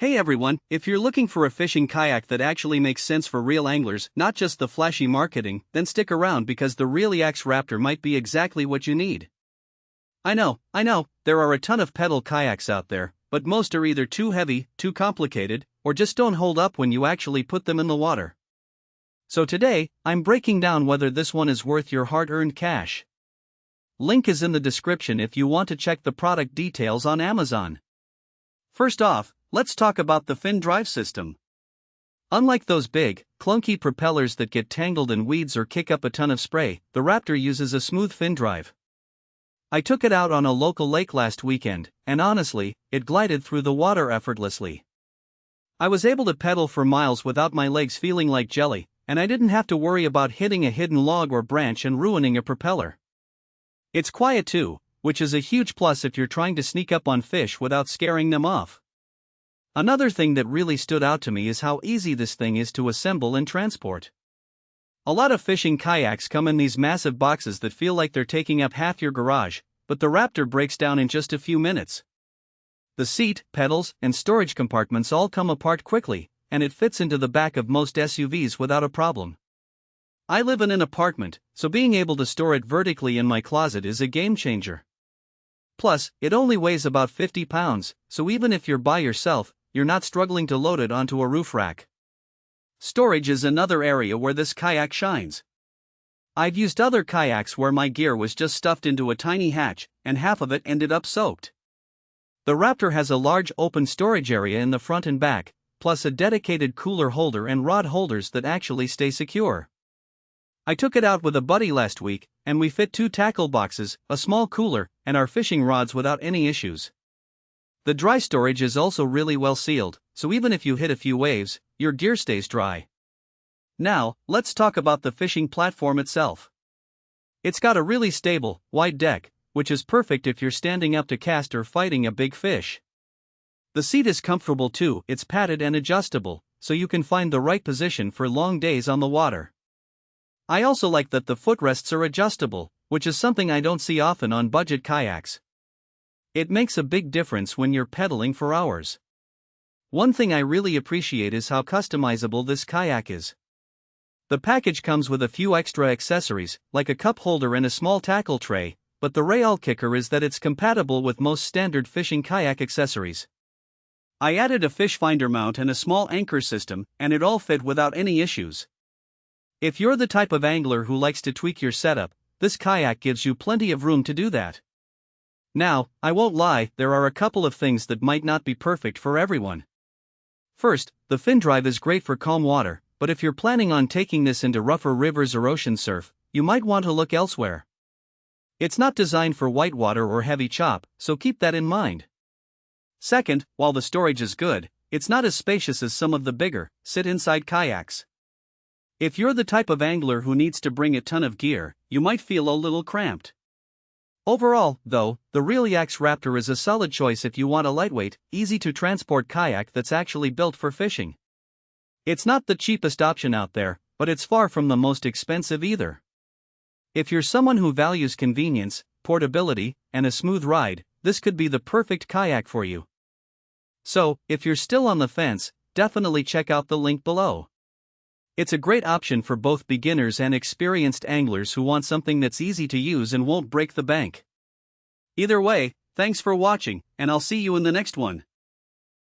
Hey everyone, if you're looking for a fishing kayak that actually makes sense for real anglers, not just the flashy marketing, then stick around because the Reel Yaks Raptor might be exactly what you need. I know, there are a ton of pedal kayaks out there, but most are either too heavy, too complicated, or just don't hold up when you actually put them in the water. So today, I'm breaking down whether this one is worth your hard-earned cash. Link is in the description if you want to check the product details on Amazon. First off, let's talk about the fin drive system. Unlike those big, clunky propellers that get tangled in weeds or kick up a ton of spray, the Raptor uses a smooth fin drive. I took it out on a local lake last weekend, and honestly, it glided through the water effortlessly. I was able to pedal for miles without my legs feeling like jelly, and I didn't have to worry about hitting a hidden log or branch and ruining a propeller. It's quiet too, which is a huge plus if you're trying to sneak up on fish without scaring them off. Another thing that really stood out to me is how easy this thing is to assemble and transport. A lot of fishing kayaks come in these massive boxes that feel like they're taking up half your garage, but the Raptor breaks down in just a few minutes. The seat, pedals, and storage compartments all come apart quickly, and it fits into the back of most SUVs without a problem. I live in an apartment, so being able to store it vertically in my closet is a game changer. Plus, it only weighs about 50 pounds, so even if you're by yourself, you're not struggling to load it onto a roof rack. Storage is another area where this kayak shines. I've used other kayaks where my gear was just stuffed into a tiny hatch, and half of it ended up soaked. The Raptor has a large open storage area in the front and back, plus a dedicated cooler holder and rod holders that actually stay secure. I took it out with a buddy last week, and we fit 2 tackle boxes, a small cooler, and our fishing rods without any issues. The dry storage is also really well sealed, so even if you hit a few waves, your gear stays dry. Now, let's talk about the fishing platform itself. It's got a really stable, wide deck, which is perfect if you're standing up to cast or fighting a big fish. The seat is comfortable too, it's padded and adjustable, so you can find the right position for long days on the water. I also like that the footrests are adjustable, which is something I don't see often on budget kayaks. It makes a big difference when you're pedaling for hours. One thing I really appreciate is how customizable this kayak is. The package comes with a few extra accessories, like a cup holder and a small tackle tray, but the real kicker is that it's compatible with most standard fishing kayak accessories. I added a fish finder mount and a small anchor system, and it all fit without any issues. If you're the type of angler who likes to tweak your setup, this kayak gives you plenty of room to do that. Now, I won't lie, there are a couple of things that might not be perfect for everyone. First, the fin drive is great for calm water, but if you're planning on taking this into rougher rivers or ocean surf, you might want to look elsewhere. It's not designed for whitewater or heavy chop, so keep that in mind. Second, while the storage is good, it's not as spacious as some of the bigger, sit-inside kayaks. If you're the type of angler who needs to bring a ton of gear, you might feel a little cramped. Overall, though, the Reel Yaks Raptor is a solid choice if you want a lightweight, easy-to-transport kayak that's actually built for fishing. It's not the cheapest option out there, but it's far from the most expensive either. If you're someone who values convenience, portability, and a smooth ride, this could be the perfect kayak for you. So, if you're still on the fence, definitely check out the link below. It's a great option for both beginners and experienced anglers who want something that's easy to use and won't break the bank. Either way, thanks for watching, and I'll see you in the next one.